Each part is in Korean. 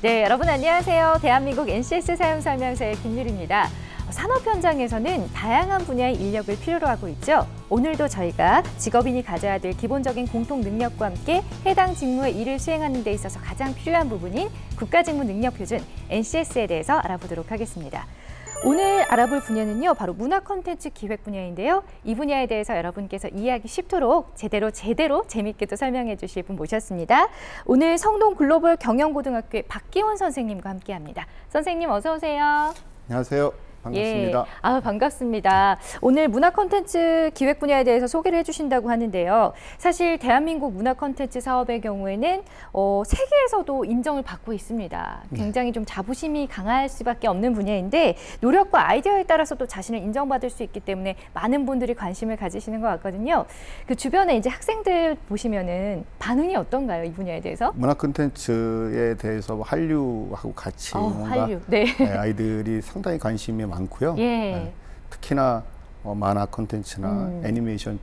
네, 여러분 안녕하세요. 대한민국 NCS 사용설명서의 김유리입니다. 산업 현장에서는 다양한 분야의 인력을 필요로 하고 있죠. 오늘도 저희가 직업인이 가져야 될 기본적인 공통 능력과 함께 해당 직무의 일을 수행하는 데 있어서 가장 필요한 부분인 국가직무 능력표준 NCS에 대해서 알아보도록 하겠습니다. 오늘 알아볼 분야는요, 바로 문화 콘텐츠 기획 분야인데요. 이 분야에 대해서 여러분께서 이해하기 쉽도록 제대로 재밌게도 설명해 주실 분 모셨습니다. 오늘 성동 글로벌 경영고등학교의 박기원 선생님과 함께합니다. 선생님 어서 오세요. 안녕하세요. 반갑습니다. 예, 반갑습니다. 오늘 문화 콘텐츠 기획 분야에 대해서 소개를 해주신다고 하는데요. 사실 대한민국 문화 콘텐츠 사업의 경우에는 세계에서도 인정을 받고 있습니다. 굉장히 좀 자부심이 강할 수밖에 없는 분야인데 노력과 아이디어에 따라서 또 자신을 인정받을 수 있기 때문에 많은 분들이 관심을 가지시는 것 같거든요. 그 주변에 이제 학생들 보시면은 반응이 어떤가요? 이 분야에 대해서? 문화 콘텐츠에 대해서 한류하고 같이 뭔가 한류. 네. 아이들이 상당히 관심이 많고요. 예. 네. 특히나 만화 콘텐츠나 애니메이션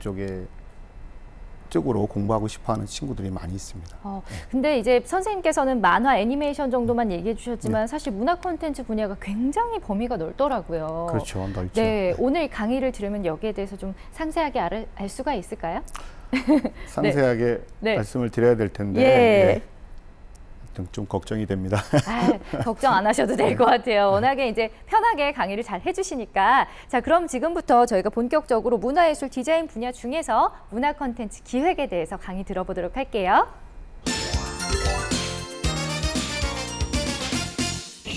쪽으로 공부하고 싶어하는 친구들이 많이 있습니다. 근데 이제 선생님께서는 만화, 애니메이션 정도만 얘기해 주셨지만 사실 문화 콘텐츠 분야가 굉장히 범위가 넓더라고요. 그렇죠, 넓죠. 네, 오늘 강의를 들으면 여기에 대해서 좀 상세하게 알 수가 있을까요? 상세하게 네. 말씀을 드려야 될 텐데 예. 좀 걱정이 됩니다. 걱정 안 하셔도 될 것 같아요. 워낙에 이제 편하게 강의를 잘 해주시니까. 자, 그럼 지금부터 저희가 본격적으로 문화예술 디자인 분야 중에서 문화 콘텐츠 기획에 대해서 강의 들어보도록 할게요.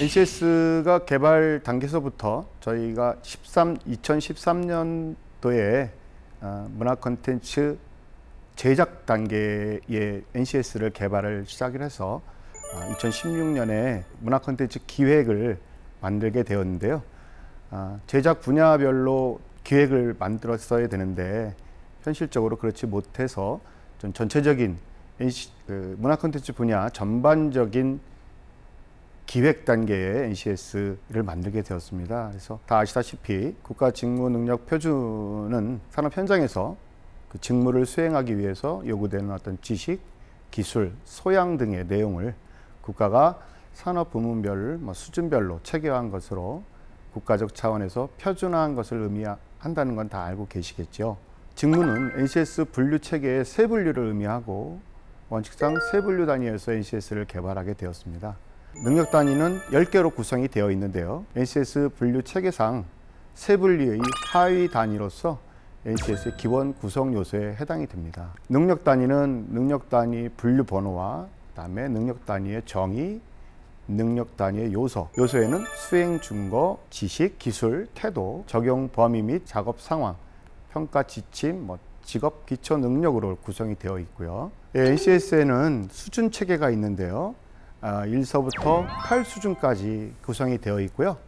NCS가 개발 단계에서부터 저희가 2013년도에 문화 콘텐츠 제작 단계의 NCS를 개발을 시작을 해서 2016년에 문화 콘텐츠 기획을 만들게 되었는데요. 제작 분야별로 기획을 만들었어야 되는데 현실적으로 그렇지 못해서 좀 전체적인 문화 콘텐츠 분야 전반적인 기획 단계의 NCS를 만들게 되었습니다. 그래서 다 아시다시피 국가직무능력표준은 산업 현장에서 그 직무를 수행하기 위해서 요구되는 어떤 지식, 기술, 소양 등의 내용을 국가가 산업 부문별, 수준별로 체계화한 것으로 국가적 차원에서 표준화한 것을 의미한다는 건 다 알고 계시겠죠. 직무는 NCS 분류 체계의 세 분류를 의미하고 원칙상 세 분류 단위에서 NCS를 개발하게 되었습니다. 능력 단위는 10개로 구성이 되어 있는데요. NCS 분류 체계상 세 분류의 하위 단위로서 NCS의 기본 구성 요소에 해당이 됩니다. 능력 단위는 능력 단위 분류 번호와 그다음에 능력 단위의 정의, 능력 단위의 요소에는 수행 증거, 지식, 기술, 태도, 적용 범위 및 작업 상황, 평가 지침, 직업 기초 능력으로 구성이 되어 있고요. NCS에는 수준 체계가 있는데요. 1서부터 8수준까지 구성이 되어 있고요.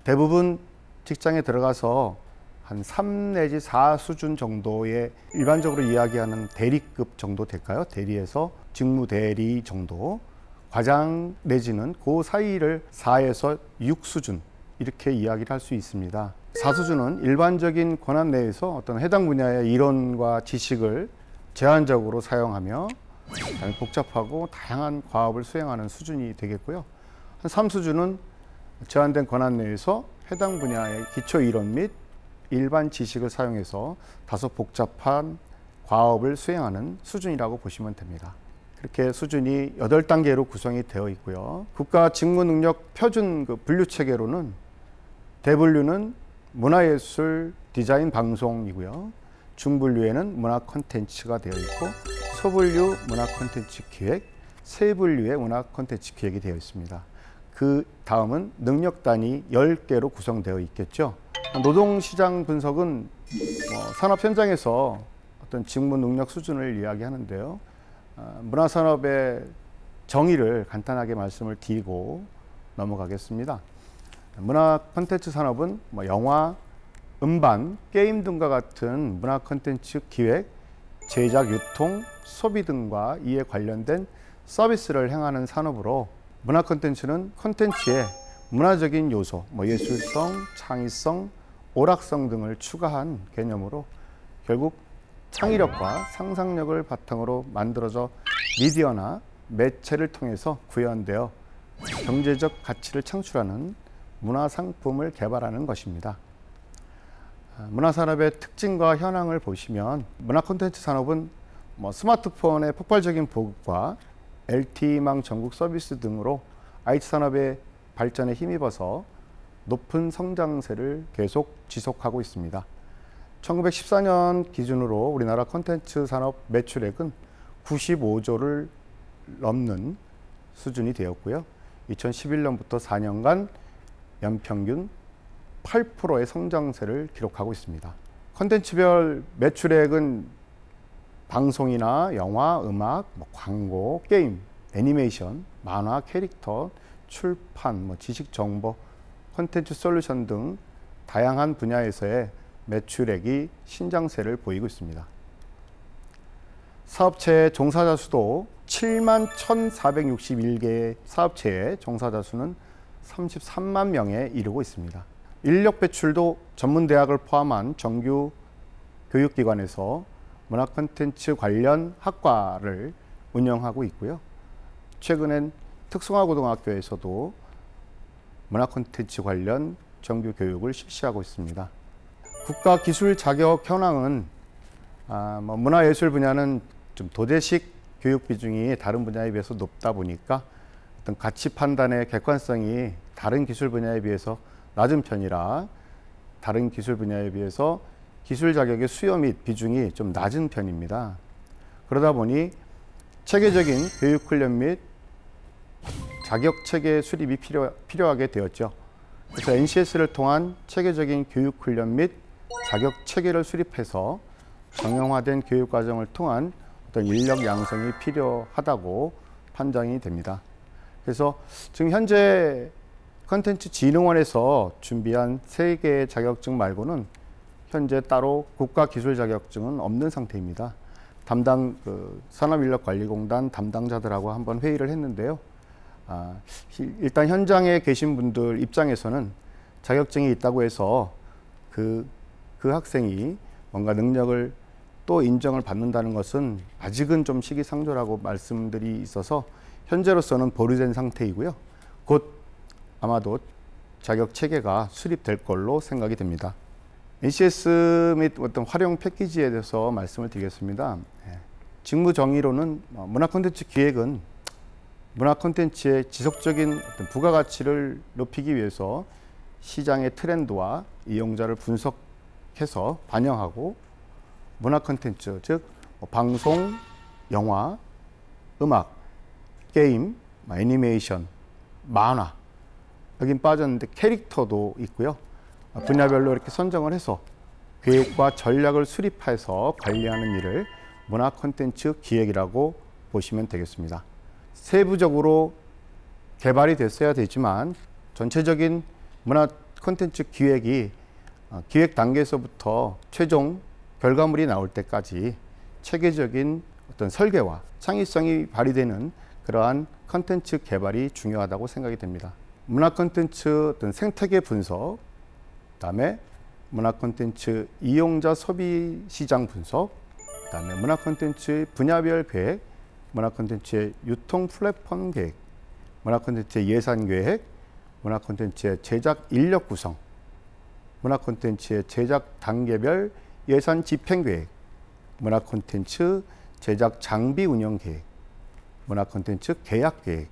대부분 직장에 들어가서 한 3 내지 4수준 정도의 일반적으로 이야기하는 대리급 정도 될까요? 대리에서 직무대리 정도, 과장 내지는 그 사이를 4에서 6수준 이렇게 이야기를 할 수 있습니다. 4수준은 일반적인 권한 내에서 어떤 해당 분야의 이론과 지식을 제한적으로 사용하며 복잡하고 다양한 과업을 수행하는 수준이 되겠고요. 한 3수준은 제한된 권한 내에서 해당 분야의 기초 이론 및 일반 지식을 사용해서 다소 복잡한 과업을 수행하는 수준이라고 보시면 됩니다. 그렇게 수준이 8단계로 구성이 되어 있고요. 국가직무능력 표준 분류 체계로는 대분류는 문화예술 디자인 방송이고요. 중분류에는 문화 콘텐츠가 되어 있고 소분류 문화 콘텐츠 기획, 세분류의 문화 콘텐츠 기획이 되어 있습니다. 그 다음은 능력 단위 10개로 구성되어 있겠죠. 노동시장 분석은 산업 현장에서 어떤 직무 능력 수준을 이야기하는데요. 문화산업의 정의를 간단하게 말씀을 드리고 넘어가겠습니다. 문화 콘텐츠 산업은 영화, 음반, 게임 등과 같은 문화 콘텐츠 기획, 제작, 유통, 소비 등과 이에 관련된 서비스를 행하는 산업으로 문화 콘텐츠는 콘텐츠에 문화적인 요소, 예술성, 창의성, 오락성 등을 추가한 개념으로 결국 창의력과 상상력을 바탕으로 만들어져 미디어나 매체를 통해서 구현되어 경제적 가치를 창출하는 문화상품을 개발하는 것입니다. 문화산업의 특징과 현황을 보시면 문화 콘텐츠 산업은 스마트폰의 폭발적인 보급과 LTE망 전국 서비스 등으로 IT 산업의 발전에 힘입어서 높은 성장세를 계속 지속하고 있습니다. 1914년 기준으로 우리나라 콘텐츠 산업 매출액은 95조를 넘는 수준이 되었고요. 2011년부터 4년간 연평균 8%의 성장세를 기록하고 있습니다. 콘텐츠별 매출액은 방송이나 영화, 음악, 광고, 게임, 애니메이션, 만화, 캐릭터, 출판, 지식 정보, 콘텐츠 솔루션 등 다양한 분야에서의 매출액이 신장세를 보이고 있습니다. 사업체 종사자 수도 7만 1,461개의 사업체의 종사자 수는 33만 명에 이르고 있습니다. 인력 배출도 전문대학을 포함한 정규 교육기관에서 문화 콘텐츠 관련 학과를 운영하고 있고요. 최근엔 특성화고등학교에서도 문화 콘텐츠 관련 정규 교육을 실시하고 있습니다. 국가 기술 자격 현황은 문화예술 분야는 좀 도제식 교육 비중이 다른 분야에 비해서 높다 보니까 어떤 가치 판단의 객관성이 다른 기술 분야에 비해서 낮은 편이라 다른 기술 분야에 비해서 기술 자격의 수요 및 비중이 좀 낮은 편입니다. 그러다 보니 체계적인 교육 훈련 및 자격 체계 수립이 필요하게 되었죠. 그래서 NCS를 통한 체계적인 교육 훈련 및 자격 체계를 수립해서 정형화된 교육 과정을 통한 어떤 인력 양성이 필요하다고 판단이 됩니다. 그래서 지금 현재 콘텐츠진흥원에서 준비한 3개의 자격증 말고는 현재 따로 국가 기술 자격증은 없는 상태입니다. 담당 산업인력관리공단 담당자들하고 한번 회의를 했는데요. 일단 현장에 계신 분들 입장에서는 자격증이 있다고 해서 그 학생이 뭔가 능력을 또 인정을 받는다는 것은 아직은 좀 시기상조라고 말씀들이 있어서 현재로서는 보류된 상태이고요. 곧 아마도 자격 체계가 수립될 걸로 생각이 됩니다. NCS 및 어떤 활용 패키지에 대해서 말씀을 드리겠습니다. 직무 정의로는 문화 콘텐츠 기획은 문화 콘텐츠의 지속적인 어떤 부가가치를 높이기 위해서 시장의 트렌드와 이용자를 분석해서 반영하고 문화 콘텐츠, 즉 방송, 영화, 음악, 게임, 애니메이션, 만화, 여긴 빠졌는데 캐릭터도 있고요. 분야별로 이렇게 선정을 해서 계획과 전략을 수립해서 관리하는 일을 문화 콘텐츠 기획이라고 보시면 되겠습니다. 세부적으로 개발이 됐어야 되지만 전체적인 문화 콘텐츠 기획이 기획 단계에서부터 최종 결과물이 나올 때까지 체계적인 어떤 설계와 창의성이 발휘되는 그러한 콘텐츠 개발이 중요하다고 생각이 됩니다. 문화 콘텐츠 어떤 생태계 분석, 그다음에 문화 콘텐츠 이용자 소비 시장 분석, 그다음에 문화 콘텐츠 분야별 계획, 문화 콘텐츠의 유통 플랫폼 계획, 문화 콘텐츠의 예산 계획, 문화 콘텐츠의 제작 인력 구성, 문화 콘텐츠의 제작 단계별 예산 집행 계획, 문화 콘텐츠 제작 장비 운영 계획, 문화 콘텐츠 계약 계획,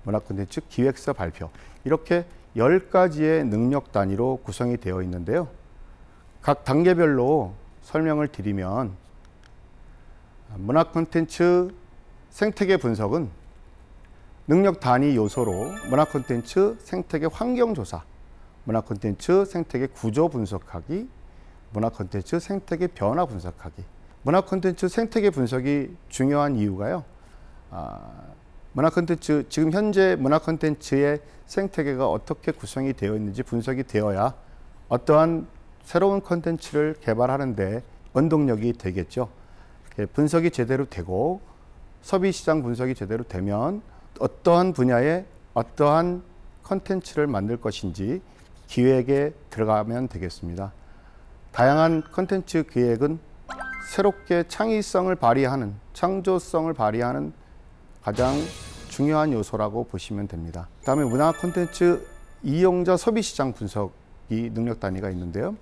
문화 콘텐츠 기획서 발표, 이렇게 10가지의 능력 단위로 구성이 되어 있는데요. 각 단계별로 설명을 드리면 문화 콘텐츠 생태계 분석은 능력 단위 요소로 문화 콘텐츠 생태계 환경 조사, 문화 콘텐츠 생태계 구조 분석하기, 문화 콘텐츠 생태계 변화 분석하기. 문화 콘텐츠 생태계 분석이 중요한 이유가요. 문화 콘텐츠, 지금 현재 문화 콘텐츠의 생태계가 어떻게 구성이 되어 있는지 분석이 되어야 어떠한 새로운 콘텐츠를 개발하는데 원동력이 되겠죠. 분석이 제대로 되고 소비 시장 분석이 제대로 되면 어떠한 분야에 어떠한 콘텐츠를 만들 것인지 기획에 들어가면 되겠습니다. 다양한 콘텐츠 기획은 새롭게 창의성을 발휘하는, 창조성을 발휘하는 가장 중요한 요소라고 보시면 됩니다. 그다음에 문화 콘텐츠 이용자 소비 시장 분석이 능력 단위가 있는데요.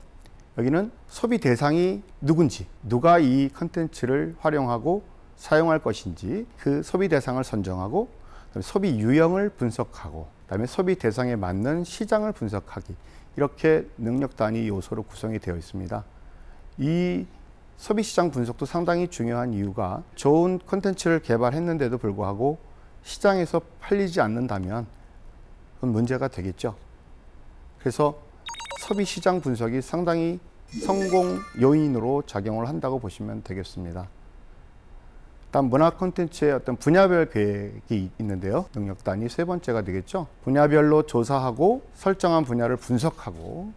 여기는 소비 대상이 누군지, 누가 이 콘텐츠를 활용하고 사용할 것인지 그 소비 대상을 선정하고 그다음에 소비 유형을 분석하고 그다음에 소비 대상에 맞는 시장을 분석하기, 이렇게 능력 단위 요소로 구성이 되어 있습니다. 이 소비 시장 분석도 상당히 중요한 이유가 좋은 콘텐츠를 개발했는데도 불구하고 시장에서 팔리지 않는다면 그건 문제가 되겠죠. 그래서 소비 시장 분석이 상당히 성공 요인으로 작용을 한다고 보시면 되겠습니다. 다음 문화 콘텐츠의 어떤 분야별 계획이 있는데요. 능력 단위 세 번째가 되겠죠. 분야별로 조사하고 설정한 분야를 분석하고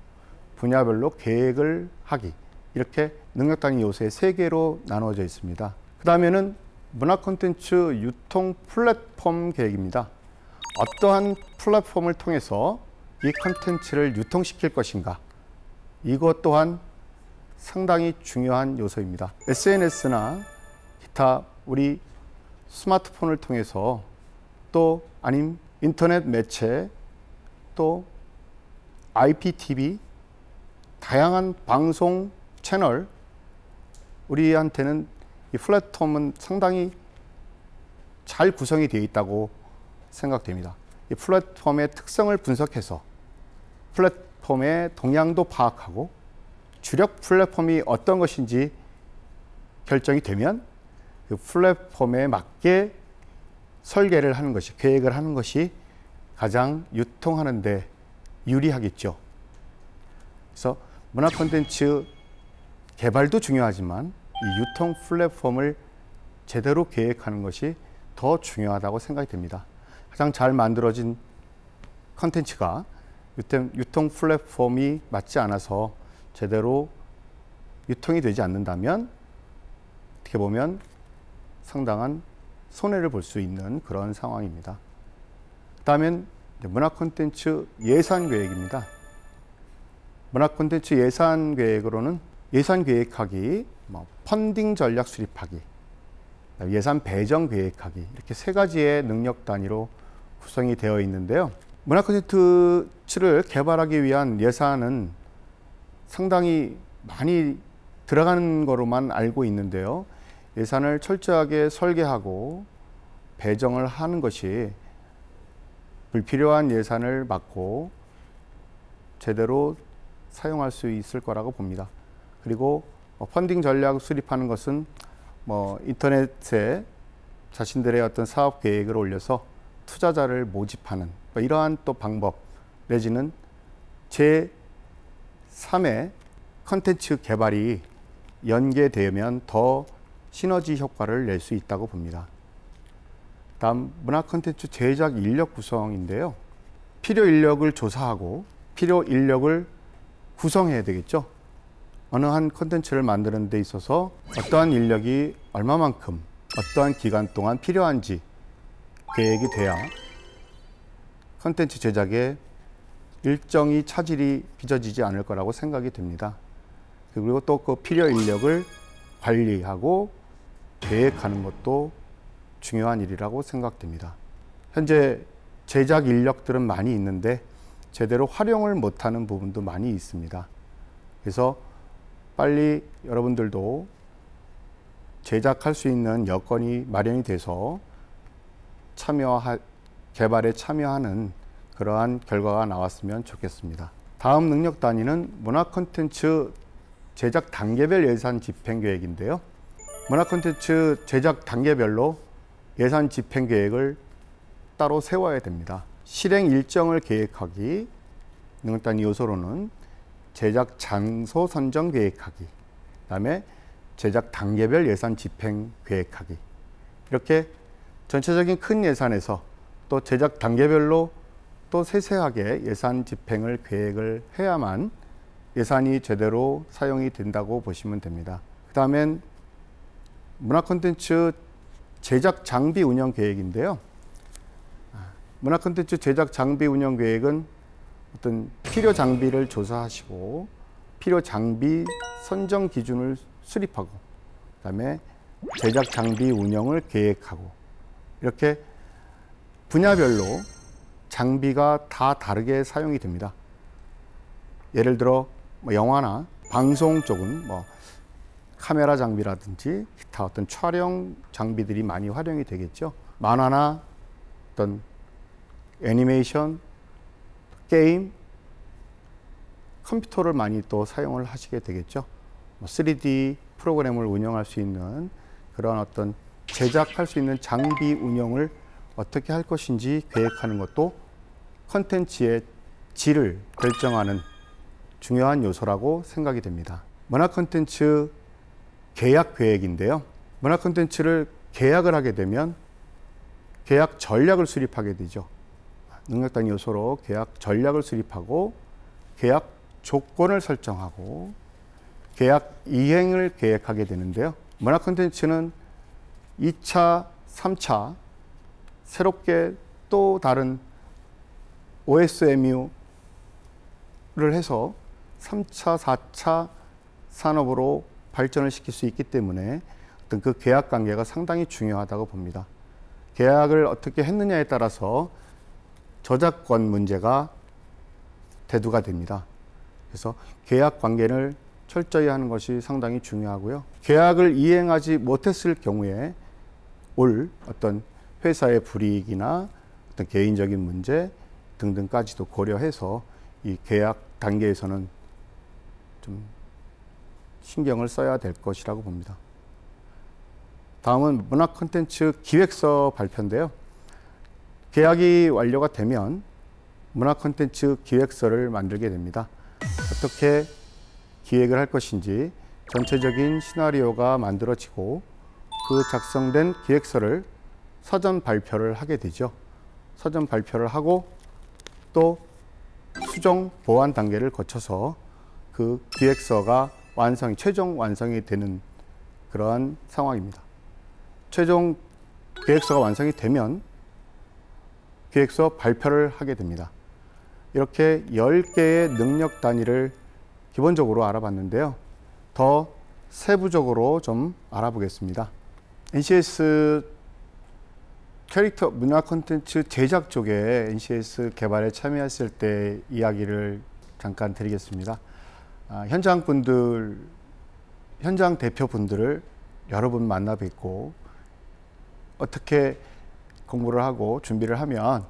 분야별로 계획을 하기, 이렇게 능력 단위 요소의 세 개로 나눠져 있습니다. 그 다음에는 문화 콘텐츠 유통 플랫폼 계획입니다. 어떠한 플랫폼을 통해서 이 콘텐츠를 유통시킬 것인가, 이것 또한 상당히 중요한 요소입니다. SNS나 기타 우리 스마트폰을 통해서 또 아니면 인터넷 매체 또 IPTV 다양한 방송 채널, 우리한테는 이 플랫폼은 상당히 잘 구성이 되어 있다고 생각됩니다. 이 플랫폼의 특성을 분석해서 플랫폼의 동향도 파악하고 주력 플랫폼이 어떤 것인지 결정이 되면 그 플랫폼에 맞게 설계를 하는 것이, 계획을 하는 것이 가장 유통하는 데 유리하겠죠. 그래서 문화 콘텐츠 개발도 중요하지만 이 유통 플랫폼을 제대로 계획하는 것이 더 중요하다고 생각이 됩니다. 가장 잘 만들어진 콘텐츠가 유통 플랫폼이 맞지 않아서 제대로 유통이 되지 않는다면 어떻게 보면 상당한 손해를 볼 수 있는 그런 상황입니다. 다음엔 문화 콘텐츠 예산 계획입니다. 문화 콘텐츠 예산 계획으로는 예산 계획하기, 펀딩 전략 수립하기, 예산 배정 계획하기, 이렇게 세 가지의 능력 단위로 구성이 되어 있는데요. 문화 콘텐츠를 개발하기 위한 예산은 상당히 많이 들어가는 거로만 알고 있는데요. 예산을 철저하게 설계하고 배정을 하는 것이 불필요한 예산을 막고 제대로 사용할 수 있을 거라고 봅니다. 그리고 펀딩 전략 수립하는 것은 인터넷에 자신들의 어떤 사업 계획을 올려서 투자자를 모집하는 이러한 또 방법, 내지는 제3의 컨텐츠 개발이 연계되면 더 시너지 효과를 낼 수 있다고 봅니다. 다음 문화 콘텐츠 제작 인력 구성인데요. 필요 인력을 조사하고 필요 인력을 구성해야 되겠죠. 어느 한 콘텐츠를 만드는 데 있어서 어떠한 인력이 얼마만큼 어떠한 기간 동안 필요한지 계획이 돼야 콘텐츠 제작에 일정이 차질이 빚어지지 않을 거라고 생각이 됩니다. 그리고 또 그 필요 인력을 관리하고 계획하는 것도 중요한 일이라고 생각됩니다. 현재 제작 인력들은 많이 있는데 제대로 활용을 못하는 부분도 많이 있습니다. 그래서 빨리 여러분들도 제작할 수 있는 여건이 마련이 돼서 개발에 참여하는 그러한 결과가 나왔으면 좋겠습니다. 다음 능력 단위는 문화 콘텐츠 제작 단계별 예산 집행 계획인데요. 문화 콘텐츠 제작 단계별로 예산 집행 계획을 따로 세워야 됩니다. 실행 일정을 계획하기, 능력 단위 요소로는 제작 장소 선정 계획하기, 그다음에 제작 단계별 예산 집행 계획하기, 이렇게 전체적인 큰 예산에서 또 제작 단계별로 또 세세하게 예산 집행을 계획을 해야만 예산이 제대로 사용이 된다고 보시면 됩니다. 그 다음엔 문화 콘텐츠 제작 장비 운영 계획인데요. 문화 콘텐츠 제작 장비 운영 계획은 어떤 필요 장비를 조사하시고 필요 장비 선정 기준을 수립하고 그다음에 제작 장비 운영을 계획하고 이렇게 분야별로 장비가 다 다르게 사용이 됩니다. 예를 들어 영화나 방송 쪽은 카메라 장비라든지 기타 어떤 촬영 장비들이 많이 활용이 되겠죠. 만화나 어떤 애니메이션, 게임, 컴퓨터를 많이 또 사용을 하시게 되겠죠. 3D 프로그램을 운영할 수 있는 그런 어떤 제작할 수 있는 장비 운영을 어떻게 할 것인지 계획하는 것도 콘텐츠의 질을 결정하는 중요한 요소라고 생각이 됩니다. 문화 콘텐츠 계약 계획인데요. 문화 콘텐츠를 계약을 하게 되면 계약 전략을 수립하게 되죠. 능력 단위 요소로 계약 전략을 수립하고 계약 조건을 설정하고 계약 이행을 계획하게 되는데요. 문화 콘텐츠는 2차, 3차 새롭게 또 다른 OSMU를 해서 3차, 4차 산업으로 발전을 시킬 수 있기 때문에 어떤 그 계약 관계가 상당히 중요하다고 봅니다. 계약을 어떻게 했느냐에 따라서 저작권 문제가 대두가 됩니다. 그래서 계약 관계를 철저히 하는 것이 상당히 중요하고요. 계약을 이행하지 못했을 경우에 올 어떤 회사의 불이익이나 어떤 개인적인 문제 등등까지도 고려해서 이 계약 단계에서는 좀 신경을 써야 될 것이라고 봅니다. 다음은 문화 콘텐츠 기획서 발표인데요. 계약이 완료가 되면 문화 콘텐츠 기획서를 만들게 됩니다. 어떻게 기획을 할 것인지 전체적인 시나리오가 만들어지고 그 작성된 기획서를 사전 발표를 하게 되죠. 사전 발표를 하고 또 수정 보완 단계를 거쳐서 그 기획서가 최종 완성이 되는 그러한 상황입니다. 최종 계획서가 완성이 되면 계획서 발표를 하게 됩니다. 이렇게 10개의 능력 단위를 기본적으로 알아봤는데요. 더 세부적으로 좀 알아보겠습니다. NCS 캐릭터 문화 콘텐츠 제작 쪽에 NCS 개발에 참여했을 때 이야기를 잠깐 드리겠습니다. 현장 대표분들을 여러 분 만나 뵙고 어떻게 공부를 하고 준비를 하면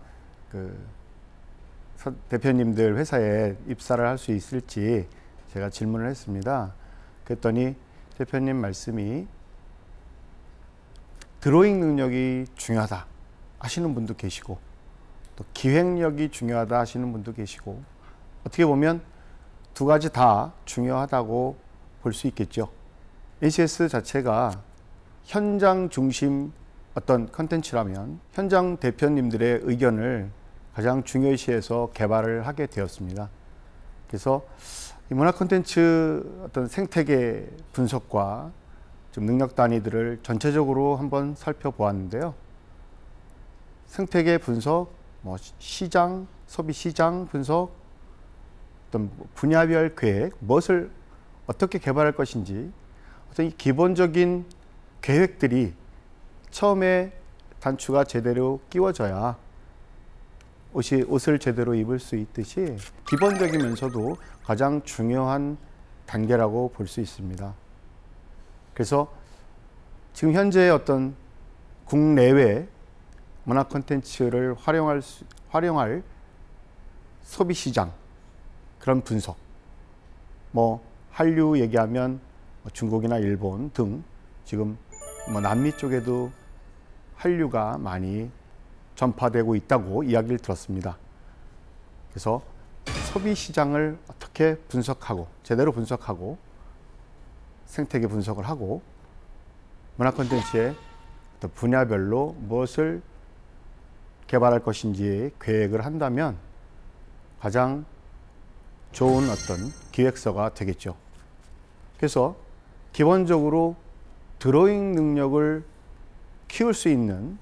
대표님들 회사에 입사를 할 수 있을지 제가 질문을 했습니다. 그랬더니 대표님 말씀이 드로잉 능력이 중요하다 하시는 분도 계시고 또 기획력이 중요하다 하시는 분도 계시고 어떻게 보면 두 가지 다 중요하다고 볼 수 있겠죠. NCS 자체가 현장 중심 어떤 컨텐츠라면 현장 대표님들의 의견을 가장 중요시해서 개발을 하게 되었습니다. 그래서 이 문화 콘텐츠 어떤 생태계 분석과 좀 능력 단위들을 전체적으로 한번 살펴보았는데요. 생태계 분석, 시장, 소비 시장 분석, 어떤 분야별 계획, 무엇을 어떻게 개발할 것인지 어떤 이 기본적인 계획들이 처음에 단추가 제대로 끼워져야 옷을 제대로 입을 수 있듯이 기본적이면서도 가장 중요한 단계라고 볼 수 있습니다. 그래서 지금 현재 어떤 국내외 문화 콘텐츠를 활용할 소비 시장 그런 분석, 한류 얘기하면 중국이나 일본 등 지금 남미 쪽에도 한류가 많이 전파되고 있다고 이야기를 들었습니다. 그래서 소비 시장을 어떻게 분석하고 제대로 분석하고 생태계 분석을 하고 문화 콘텐츠의 분야별로 무엇을 개발할 것인지 계획을 한다면 가장 좋은 어떤 기획서가 되겠죠. 그래서 기본적으로 드로잉 능력을 키울 수 있는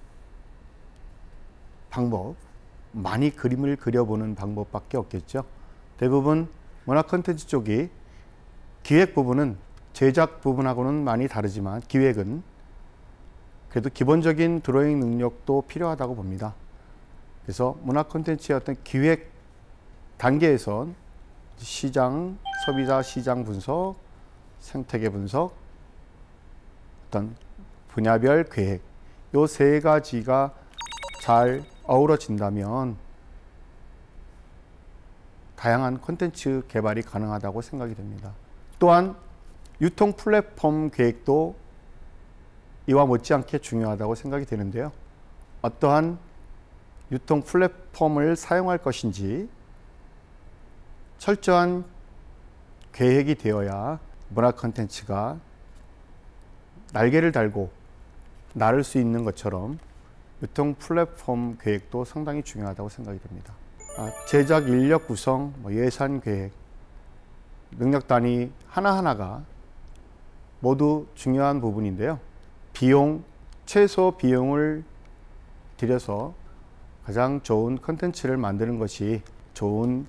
방법, 많이 그림을 그려보는 방법밖에 없겠죠. 대부분 문화 콘텐츠 쪽이 기획 부분은 제작 부분하고는 많이 다르지만 기획은 그래도 기본적인 드로잉 능력도 필요하다고 봅니다. 그래서 문화 콘텐츠의 어떤 기획 단계에선 시장, 소비자 시장 분석, 생태계 분석, 어떤 분야별 계획, 요 세 가지가 잘 어우러진다면 다양한 콘텐츠 개발이 가능하다고 생각이 됩니다. 또한 유통 플랫폼 계획도 이와 못지않게 중요하다고 생각이 되는데요. 어떠한 유통 플랫폼을 사용할 것인지 철저한 계획이 되어야 문화 콘텐츠가 날개를 달고 날을 수 있는 것처럼 유통 플랫폼 계획도 상당히 중요하다고 생각이 됩니다. 제작 인력 구성, 예산 계획, 능력 단위 하나하나가 모두 중요한 부분인데요. 최소 비용을 들여서 가장 좋은 콘텐츠를 만드는 것이 좋은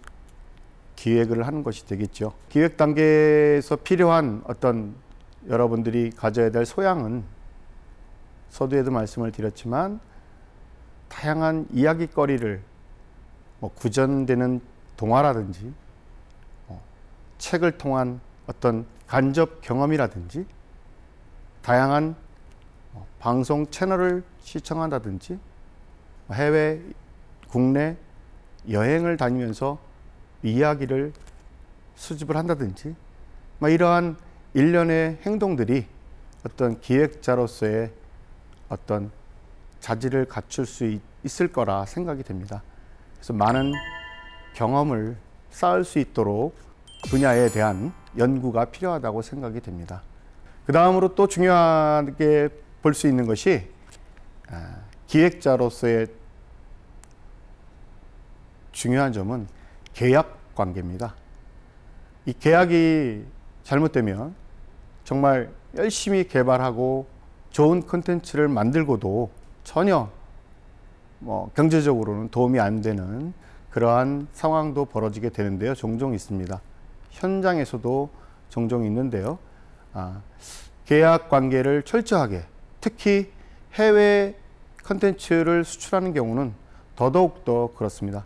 기획을 하는 것이 되겠죠. 기획 단계에서 필요한 어떤 여러분들이 가져야 될 소양은 서두에도 말씀을 드렸지만 다양한 이야기거리를 구전되는 동화라든지 책을 통한 어떤 간접 경험이라든지 다양한 방송 채널을 시청한다든지 해외, 국내 여행을 다니면서 이야기를 수집을 한다든지 이러한 일련의 행동들이 어떤 기획자로서의 어떤 자질을 갖출 수 있을 거라 생각이 됩니다. 그래서 많은 경험을 쌓을 수 있도록 분야에 대한 연구가 필요하다고 생각이 됩니다. 그 다음으로 또 중요하게 볼 수 있는 것이 기획자로서의 중요한 점은 계약 관계입니다. 이 계약이 잘못되면 정말 열심히 개발하고 좋은 콘텐츠를 만들고도 전혀 경제적으로는 도움이 안 되는 그러한 상황도 벌어지게 되는데요. 종종 있습니다. 현장에서도 종종 있는데요. 계약 관계를 철저하게, 특히 해외 콘텐츠를 수출하는 경우는 더더욱더 그렇습니다.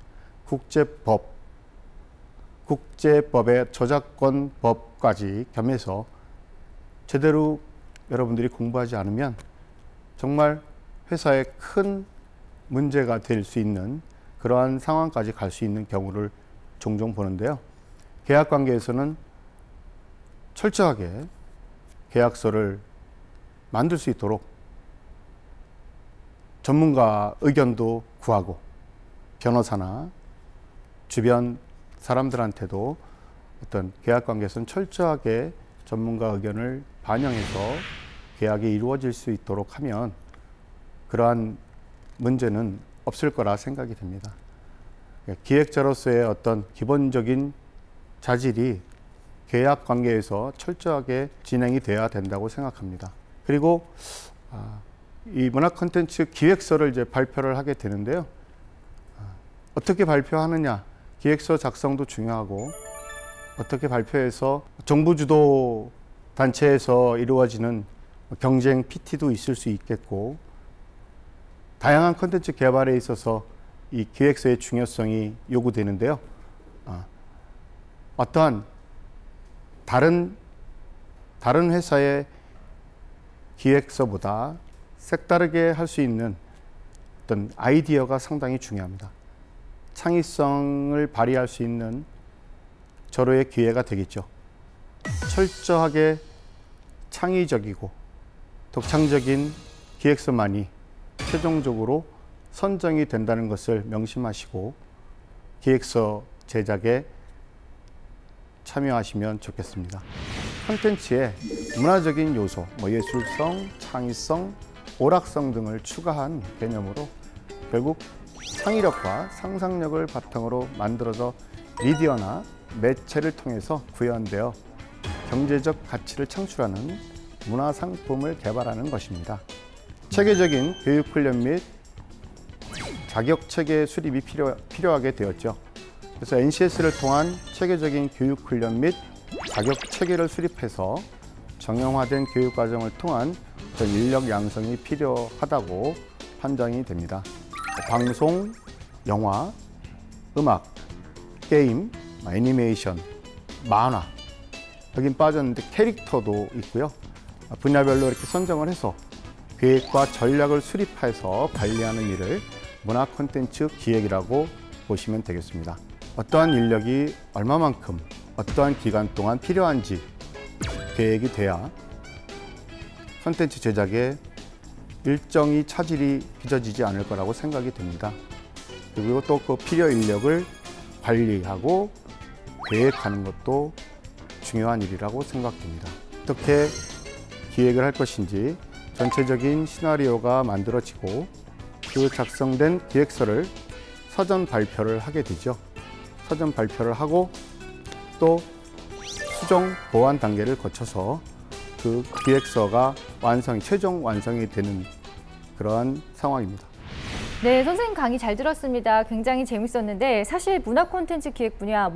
국제법의 저작권법까지 겸해서 제대로 여러분들이 공부하지 않으면 정말 회사에 큰 문제가 될 수 있는 그러한 상황까지 갈 수 있는 경우를 종종 보는데요. 계약 관계에서는 철저하게 계약서를 만들 수 있도록 전문가 의견도 구하고 변호사나 주변 사람들한테도 어떤 계약 관계에서는 철저하게 전문가 의견을 반영해서 계약이 이루어질 수 있도록 하면 그러한 문제는 없을 거라 생각이 됩니다. 기획자로서의 어떤 기본적인 자질이 계약 관계에서 철저하게 진행이 돼야 된다고 생각합니다. 그리고 이 문화 콘텐츠 기획서를 이제 발표를 하게 되는데요. 어떻게 발표하느냐, 기획서 작성도 중요하고 어떻게 발표해서 정부 주도 단체에서 이루어지는 경쟁 PT도 있을 수 있겠고 다양한 콘텐츠 개발에 있어서 이 기획서의 중요성이 요구되는데요. 어떠한 다른 회사의 기획서보다 색다르게 할 수 있는 어떤 아이디어가 상당히 중요합니다. 창의성을 발휘할 수 있는 절호의 기회가 되겠죠. 철저하게 창의적이고 독창적인 기획서만이 최종적으로 선정이 된다는 것을 명심하시고 기획서 제작에 참여하시면 좋겠습니다. 콘텐츠에 문화적인 요소, 예술성, 창의성, 오락성 등을 추가한 개념으로 결국 창의력과 상상력을 바탕으로 만들어져 미디어나 매체를 통해서 구현되어 경제적 가치를 창출하는 문화상품을 개발하는 것입니다. 체계적인 교육훈련 및 자격체계 수립이 필요하게 되었죠. 그래서 NCS를 통한 체계적인 교육훈련 및 자격체계를 수립해서 정형화된 교육과정을 통한 인력 양성이 필요하다고 판단이 됩니다. 방송, 영화, 음악, 게임, 애니메이션, 만화 여긴 빠졌는데 캐릭터도 있고요. 분야별로 이렇게 선정을 해서 계획과 전략을 수립해서 관리하는 일을 문화 콘텐츠 기획이라고 보시면 되겠습니다. 어떠한 인력이 얼마만큼 어떠한 기간 동안 필요한지 계획이 돼야 콘텐츠 제작에 일정이 차질이 빚어지지 않을 거라고 생각이 됩니다. 그리고 또 그 필요 인력을 관리하고 계획하는 것도 중요한 일이라고 생각됩니다. 어떻게 기획을 할 것인지 전체적인 시나리오가 만들어지고 그 작성된 기획서를 사전 발표를 하게 되죠. 사전 발표를 하고 또 수정 보완 단계를 거쳐서 그 기획서가 최종 완성이 되는 그러한 상황입니다. 네, 선생님 강의 잘 들었습니다. 굉장히 재밌었는데 사실 문화 콘텐츠 기획 분야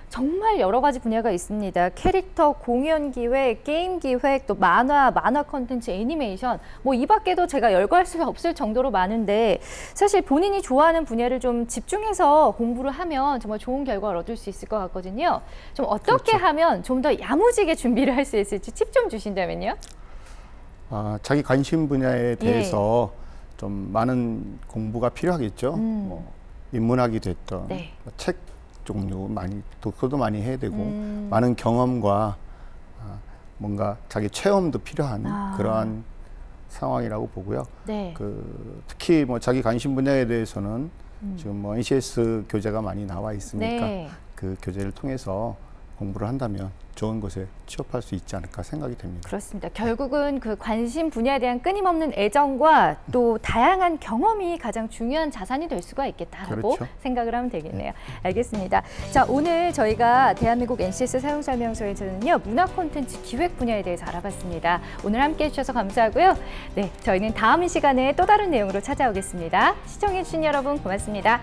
정말 여러 가지 분야가 있습니다. 캐릭터, 공연 기획, 게임 기획, 또 만화 콘텐츠, 애니메이션 이 밖에도 제가 열거할 수가 없을 정도로 많은데 사실 본인이 좋아하는 분야를 좀 집중해서 공부를 하면 정말 좋은 결과를 얻을 수 있을 것 같거든요. 좀 어떻게 그렇죠. 하면 좀 더 야무지게 준비를 할 수 있을지 팁 좀 주신다면요. 자기 관심 분야에 대해서 좀 많은 공부가 필요하겠죠. 인문학이 됐던 네. 책 종류 독서도 많이 해야 되고 많은 경험과 뭔가 자기 체험도 필요한 그러한 상황이라고 보고요. 네. 특히 자기 관심 분야에 대해서는 지금 NCS 교재가 많이 나와 있으니까 네. 그 교재를 통해서 공부를 한다면 좋은 곳에 취업할 수 있지 않을까 생각이 됩니다. 그렇습니다. 결국은 그 관심 분야에 대한 끊임없는 애정과 또 다양한 경험이 가장 중요한 자산이 될 수가 있겠다라고 그렇죠. 생각을 하면 되겠네요. 알겠습니다. 자, 오늘 저희가 대한민국 NCS 사용설명서에서는요, 문화 콘텐츠 기획 분야에 대해서 알아봤습니다. 오늘 함께해 주셔서 감사하고요. 네, 저희는 다음 시간에 또 다른 내용으로 찾아오겠습니다. 시청해 주신 여러분 고맙습니다.